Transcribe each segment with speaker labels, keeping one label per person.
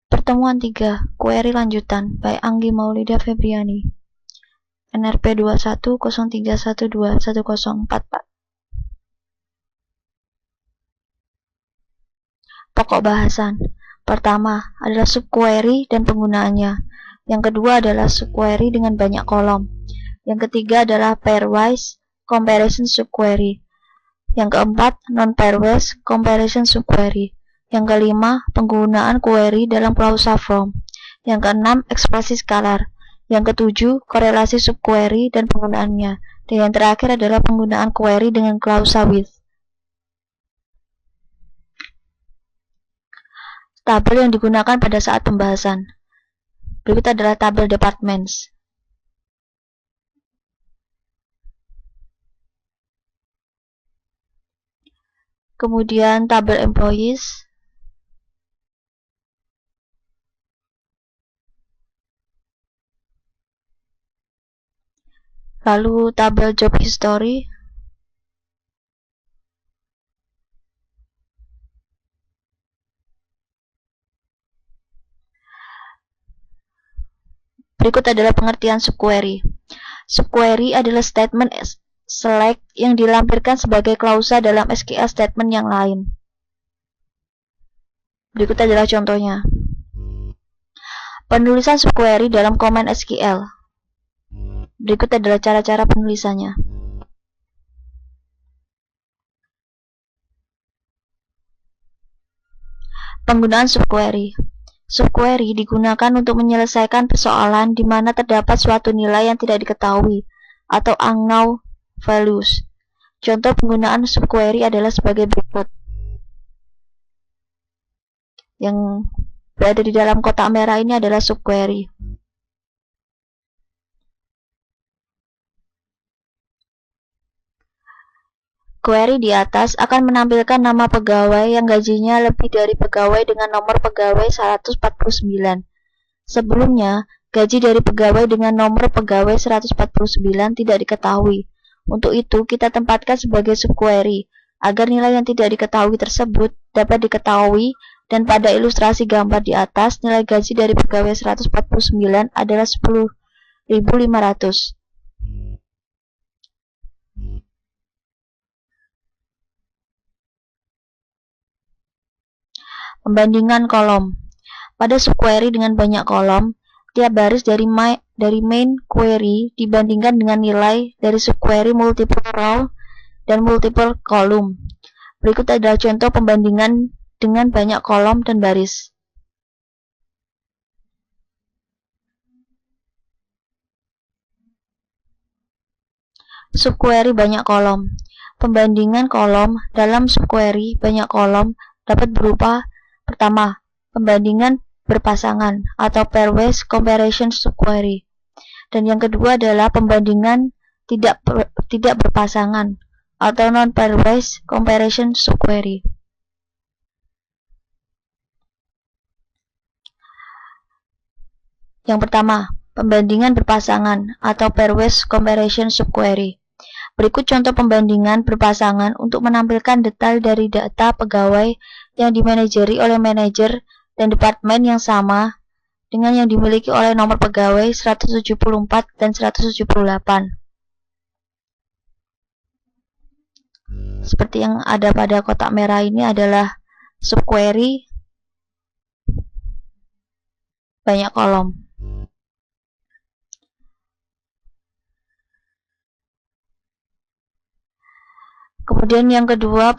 Speaker 1: Pertemuan 3, Query lanjutan by Anggi Maulida Febriani, NRP 2103121044. Pokok bahasan. Pertama adalah subquery dan penggunaannya. Yang kedua adalah subquery dengan banyak kolom. Yang ketiga adalah pairwise comparison subquery. Yang keempat, non-pairwise comparison subquery. Yang kelima, penggunaan query dalam klausa from. Yang keenam, ekspresi scalar. Yang ketujuh, korelasi subquery dan penggunaannya. Dan yang terakhir adalah penggunaan query dengan klausa with. Tabel yang digunakan pada saat pembahasan. Berikut adalah tabel departments. Kemudian tabel employees. Lalu tabel job history. Berikut adalah pengertian subquery. Subquery adalah statement select yang dilampirkan sebagai klausa dalam SQL statement yang lain. Berikut adalah contohnya. Penulisan subquery dalam command SQL. Berikut adalah cara-cara penulisannya. Penggunaan subquery. Subquery digunakan untuk menyelesaikan persoalan di mana terdapat suatu nilai yang tidak diketahui atau unknown values. Contoh penggunaan subquery adalah sebagai berikut. Yang berada di dalam kotak merah ini adalah subquery. Query di atas akan menampilkan nama pegawai yang gajinya lebih dari pegawai dengan nomor pegawai 149. Sebelumnya, gaji dari pegawai dengan nomor pegawai 149 tidak diketahui. Untuk itu, kita tempatkan sebagai subquery, agar nilai yang tidak diketahui tersebut dapat diketahui, dan pada ilustrasi gambar di atas, nilai gaji dari pegawai 149 adalah 10.500. Pembandingan kolom. Pada subquery dengan banyak kolom, tiap baris dari main query dibandingkan dengan nilai dari subquery multiple row dan multiple column. Berikut adalah contoh pembandingan dengan banyak kolom dan baris. Subquery banyak kolom. Pembandingan kolom dalam subquery banyak kolom dapat berupa: pertama, pembandingan berpasangan atau pairwise comparison subquery. Dan yang kedua adalah pembandingan tidak berpasangan atau non-pairwise comparison subquery. Yang pertama, pembandingan berpasangan atau pairwise comparison subquery. Berikut contoh pembandingan berpasangan untuk menampilkan detail dari data pegawai yang dimanajeri oleh manajer dan departemen yang sama dengan yang dimiliki oleh nomor pegawai 174 dan 178. Seperti yang ada pada kotak merah ini adalah subquery banyak kolom. Kemudian yang kedua,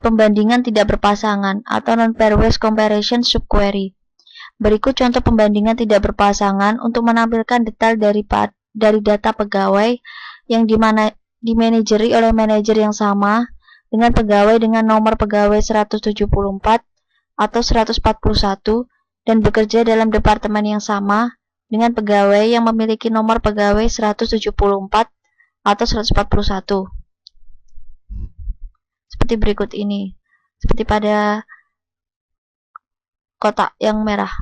Speaker 1: pembandingan tidak berpasangan atau non-pairwise comparison subquery. Berikut contoh pembandingan tidak berpasangan untuk menampilkan detail dari data pegawai yang dimanajeri oleh manajer yang sama dengan pegawai dengan nomor pegawai 174 atau 141 dan bekerja dalam departemen yang sama dengan pegawai yang memiliki nomor pegawai 174 atau 141. Seperti berikut ini, seperti pada kotak yang merah.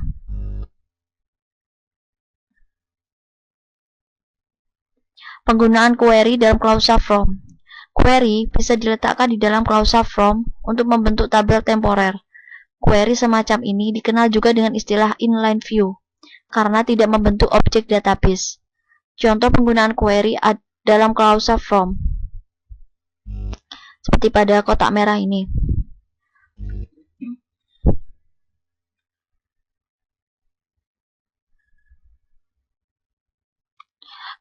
Speaker 1: Penggunaan query dalam klausa from. Query bisa diletakkan di dalam klausa from untuk membentuk tabel temporer. query semacam ini dikenal juga dengan istilah inline view, karena tidak membentuk objek database. Contoh penggunaan query dalam klausa from, seperti pada kotak merah ini.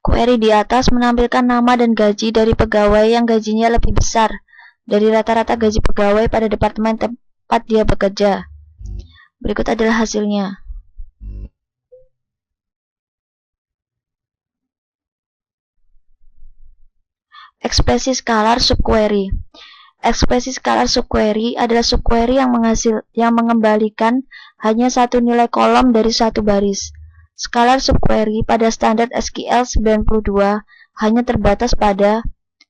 Speaker 1: Query di atas menampilkan nama dan gaji dari pegawai yang gajinya lebih besar dari rata-rata gaji pegawai pada departemen tempat dia bekerja. Berikut adalah hasilnya. Ekspresi skalar subquery. Ekspresi skalar subquery adalah subquery yang mengembalikan hanya satu nilai kolom dari satu baris. Skalar subquery pada standar SQL 92 hanya terbatas pada: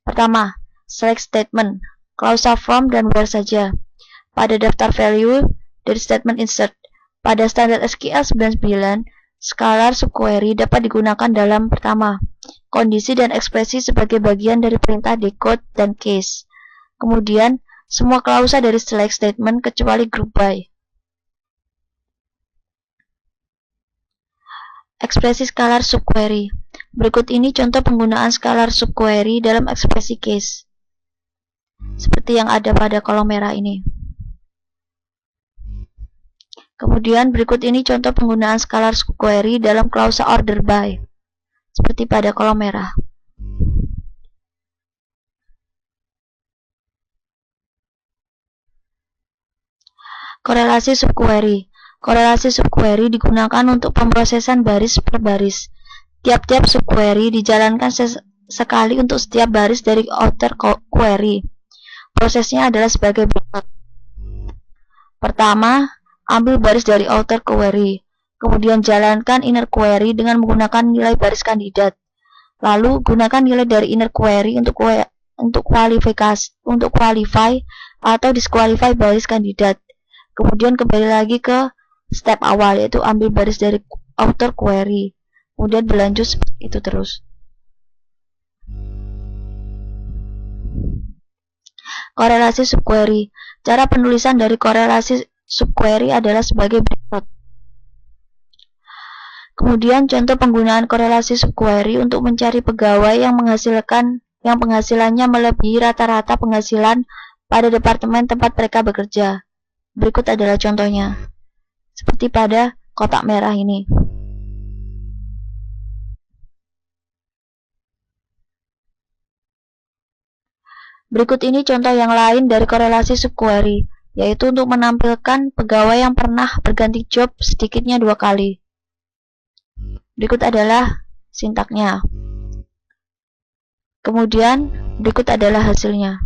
Speaker 1: pertama, select statement, klausa from dan where saja. Pada daftar value dari statement insert. Pada standar SQL 99, skalar subquery dapat digunakan dalam: pertama, kondisi dan ekspresi sebagai bagian dari perintah decode dan case. Kemudian, semua klausa dari select statement kecuali group by. Ekspresi skalar subquery. Berikut ini contoh penggunaan skalar subquery dalam ekspresi case, seperti yang ada pada kolom merah ini. Kemudian berikut ini contoh penggunaan skalar subquery dalam klausa order by, seperti pada kolom merah. Korelasi subquery. Korelasi subquery digunakan untuk pemrosesan baris per baris. Tiap-tiap subquery dijalankan sekali untuk setiap baris dari outer query. Prosesnya adalah sebagai berikut. Pertama, ambil baris dari outer query. Kemudian jalankan inner query dengan menggunakan nilai baris kandidat. Lalu gunakan nilai dari inner query untuk qualify atau disqualify baris kandidat. Kemudian kembali lagi ke step awal, yaitu ambil baris dari outer query. Kemudian berlanjut seperti itu terus. Korelasi subquery. Cara penulisan dari korelasi subquery adalah sebagai berikut. Kemudian contoh penggunaan korelasi subquery untuk mencari pegawai yang penghasilannya melebihi rata-rata penghasilan pada departemen tempat mereka bekerja. Berikut adalah contohnya, seperti pada kotak merah ini. Berikut ini contoh yang lain dari korelasi subquery, yaitu untuk menampilkan pegawai yang pernah berganti job sedikitnya 2 kali. Berikut adalah sintaknya. Kemudian berikut adalah hasilnya.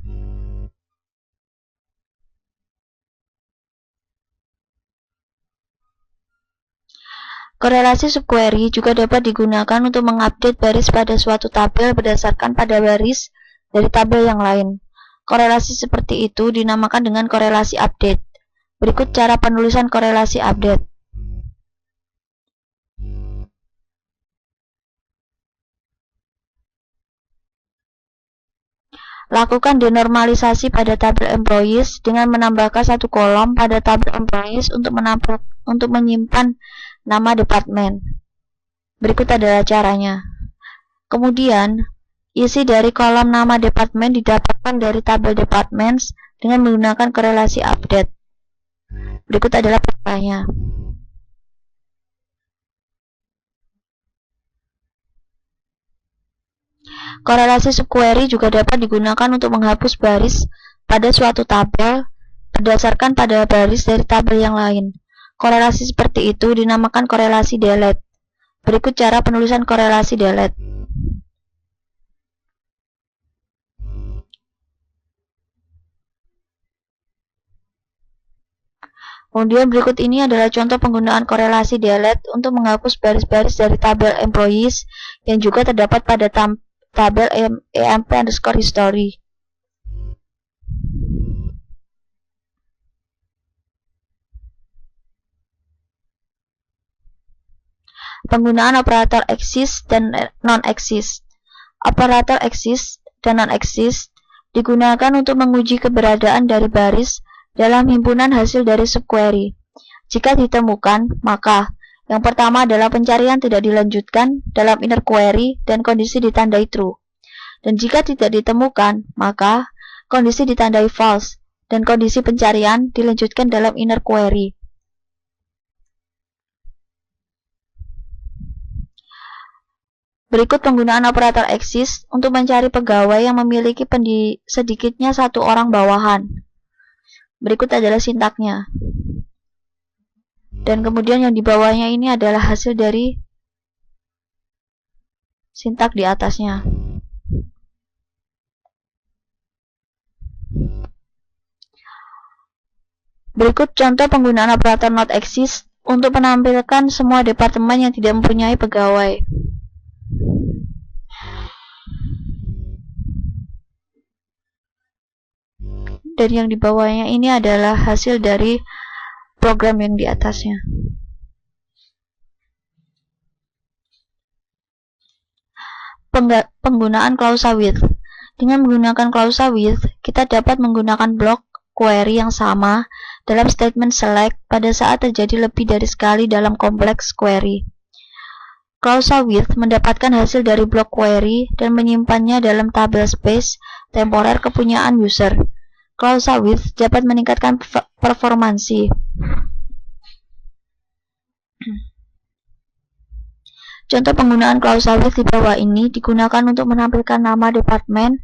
Speaker 1: Korelasi subquery juga dapat digunakan untuk mengupdate baris pada suatu tabel berdasarkan pada baris dari tabel yang lain. Korelasi seperti itu dinamakan dengan korelasi update. Berikut cara penulisan korelasi update. Lakukan denormalisasi pada tabel employees dengan menambahkan satu kolom pada tabel employees untuk menyimpan nama departemen. Berikut adalah caranya. Kemudian, isi dari kolom nama departemen didapatkan dari tabel departments dengan menggunakan korelasi update. Berikut adalah pertanyaannya. Korelasi subquery juga dapat digunakan untuk menghapus baris pada suatu tabel berdasarkan pada baris dari tabel yang lain. Korelasi seperti itu dinamakan korelasi delete. Berikut cara penulisan korelasi delete. Kemudian berikut ini adalah contoh penggunaan korelasi delete untuk menghapus baris-baris dari tabel employees yang juga terdapat pada tabel emp_history. Penggunaan operator exist dan non-exist. Operator exist dan non-exist digunakan untuk menguji keberadaan dari baris dalam himpunan hasil dari subquery. Jika ditemukan, maka yang pertama adalah pencarian tidak dilanjutkan dalam inner query dan kondisi ditandai true. Dan jika tidak ditemukan, maka kondisi ditandai false dan kondisi pencarian dilanjutkan dalam inner query. Berikut penggunaan operator exist untuk mencari pegawai yang memiliki sedikitnya satu orang bawahan. Berikut adalah sintaknya. Dan kemudian yang di bawahnya ini adalah hasil dari sintak di atasnya. Berikut contoh penggunaan operator not exist untuk menampilkan semua departemen yang tidak mempunyai pegawai. Dan yang di bawahnya ini adalah hasil dari program yang di atasnya. Penggunaan klausa with. Dengan menggunakan klausa with, kita dapat menggunakan blok query yang sama dalam statement select pada saat terjadi lebih dari sekali dalam kompleks query. Klausa with mendapatkan hasil dari blok query dan menyimpannya dalam tabel space temporer kepunyaan user. Klausa with dapat meningkatkan performansi. Contoh penggunaan klausa with di bawah ini digunakan untuk menampilkan nama departemen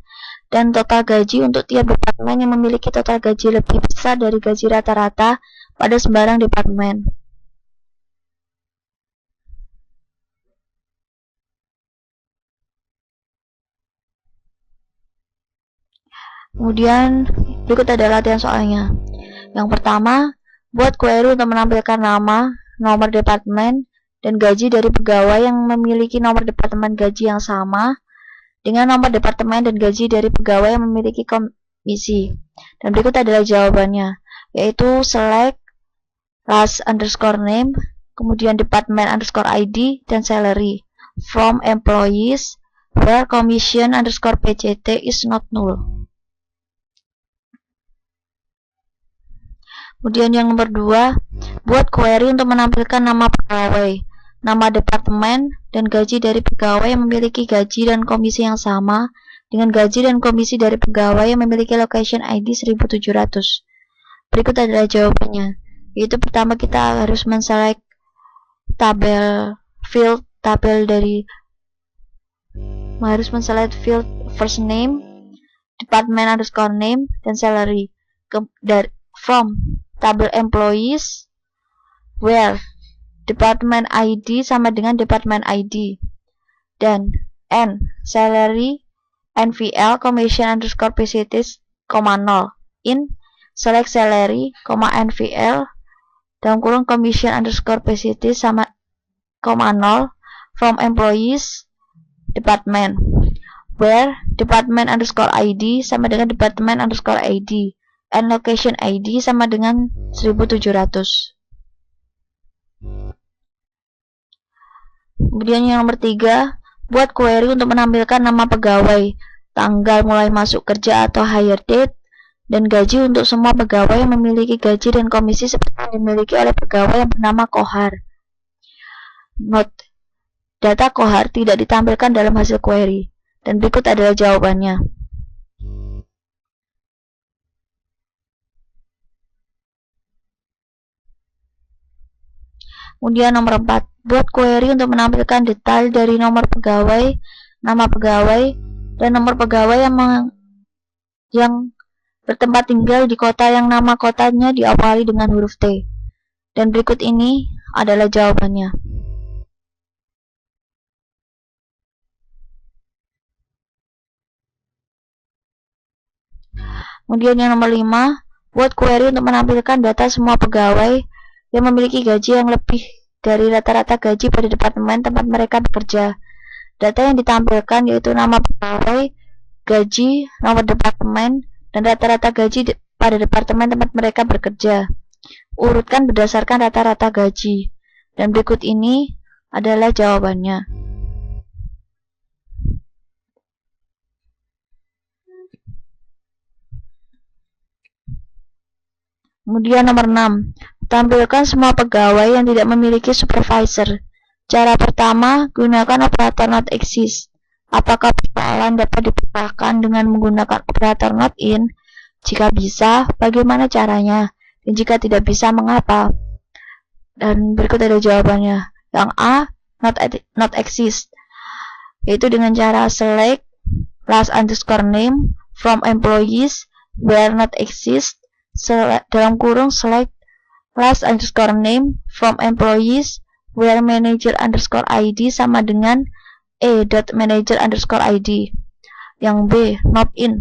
Speaker 1: dan total gaji untuk tiap departemen yang memiliki total gaji lebih besar dari gaji rata-rata pada sembarang departemen. Kemudian berikut adalah latihan soalnya. Yang pertama, buat query untuk menampilkan nama, nomor departemen, dan gaji dari pegawai yang memiliki nomor departemen gaji yang sama dengan nomor departemen dan gaji dari pegawai yang memiliki komisi. Dan berikut adalah jawabannya, yaitu select last underscore name, kemudian department underscore ID, dan salary from employees where commission underscore PCT is not null. Kemudian yang nomor 2, buat query untuk menampilkan nama pegawai, nama departemen, dan gaji dari pegawai yang memiliki gaji dan komisi yang sama dengan gaji dan komisi dari pegawai yang memiliki location ID 1700. Berikut adalah jawabannya, yaitu pertama kita harus menselect tabel field first name, department underscore name, dan salary from tabel employees where department ID sama dengan department ID, dan salary NVL commission underscore PCT, 0 in select salary, NVL dalam kurung commission underscore PCT sama 0 from employees department where department underscore ID sama dengan department underscore ID and location ID sama dengan 1700. Kemudian yang nomor 3, buat query untuk menampilkan nama pegawai, tanggal mulai masuk kerja atau hire date, dan gaji untuk semua pegawai yang memiliki gaji dan komisi seperti yang dimiliki oleh pegawai yang bernama Kohar. Note, data Kohar tidak ditampilkan dalam hasil query, dan berikut adalah jawabannya. Kemudian nomor 4, buat query untuk menampilkan detail dari nomor pegawai, nama pegawai, dan nomor pegawai yang bertempat tinggal di kota yang nama kotanya diawali dengan huruf T. Dan berikut ini adalah jawabannya. Kemudian yang nomor 5, buat query untuk menampilkan data semua pegawai yang memiliki gaji yang lebih dari rata-rata gaji pada departemen tempat mereka bekerja. Data yang ditampilkan yaitu nama pegawai, gaji, nomor departemen, dan rata-rata gaji pada departemen tempat mereka bekerja. Urutkan berdasarkan rata-rata gaji. Dan berikut ini adalah jawabannya. Kemudian nomor 6. Tampilkan semua pegawai yang tidak memiliki supervisor. Cara pertama, gunakan operator not exist. Apakah persoalan dapat dipecahkan dengan menggunakan operator not in? Jika bisa, bagaimana caranya? Dan jika tidak bisa, mengapa? Dan berikut ada jawabannya. Yang A, not exist, yaitu dengan cara select last underscore name from employees where not exist, dalam kurung select last underscore name from employees where manager underscore id sama dengan a.manager underscore id. Yang B, not in,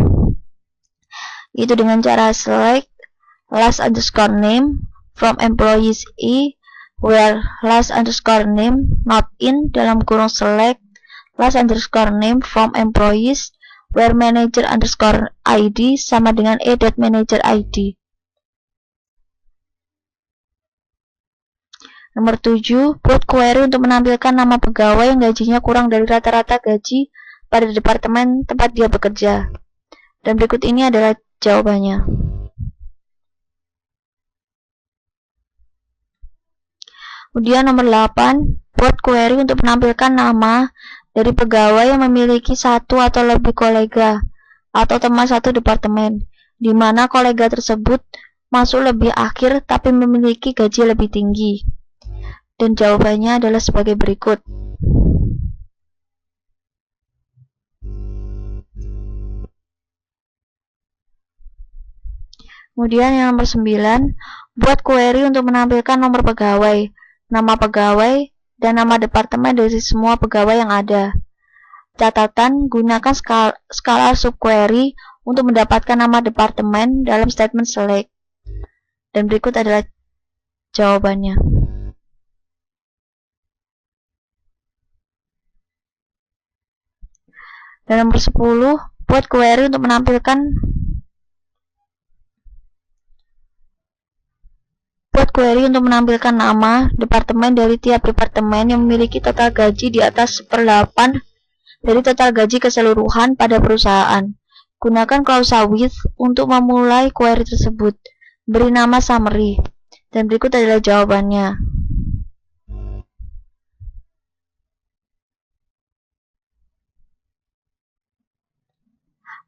Speaker 1: itu dengan cara select last underscore name from employees E where last underscore name not in, dalam kurung select last underscore name from employees where manager underscore id sama dengan a.manager id. Nomor 7, buat query untuk menampilkan nama pegawai yang gajinya kurang dari rata-rata gaji pada departemen tempat dia bekerja. Dan berikut ini adalah jawabannya. Kemudian nomor 8, buat query untuk menampilkan nama dari pegawai yang memiliki satu atau lebih kolega atau teman satu departemen, di mana kolega tersebut masuk lebih akhir tapi memiliki gaji lebih tinggi. Dan jawabannya adalah sebagai berikut. Kemudian yang nomor 9, buat query untuk menampilkan nomor pegawai, nama pegawai, dan nama departemen dari semua pegawai yang ada. Catatan, gunakan skala subquery untuk mendapatkan nama departemen dalam statement select. Dan berikut adalah jawabannya. Dan nomor 10, buat query untuk menampilkan nama departemen dari tiap departemen yang memiliki total gaji di atas 1/8 dari total gaji keseluruhan pada perusahaan. Gunakan klausa with untuk memulai query tersebut. Beri nama summary. Dan berikut adalah jawabannya.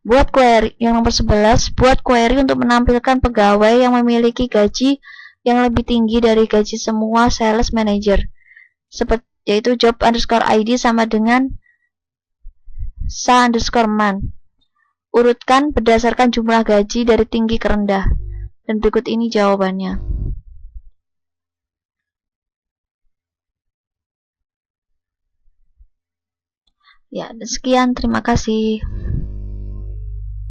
Speaker 1: Buat query yang nomor 11, buat query untuk menampilkan pegawai yang memiliki gaji yang lebih tinggi dari gaji semua sales manager, yaitu job underscore id sama dengan sa underscore man. Urutkan berdasarkan jumlah gaji dari tinggi ke rendah. Dan berikut ini jawabannya. Ya, sekian, terima kasih.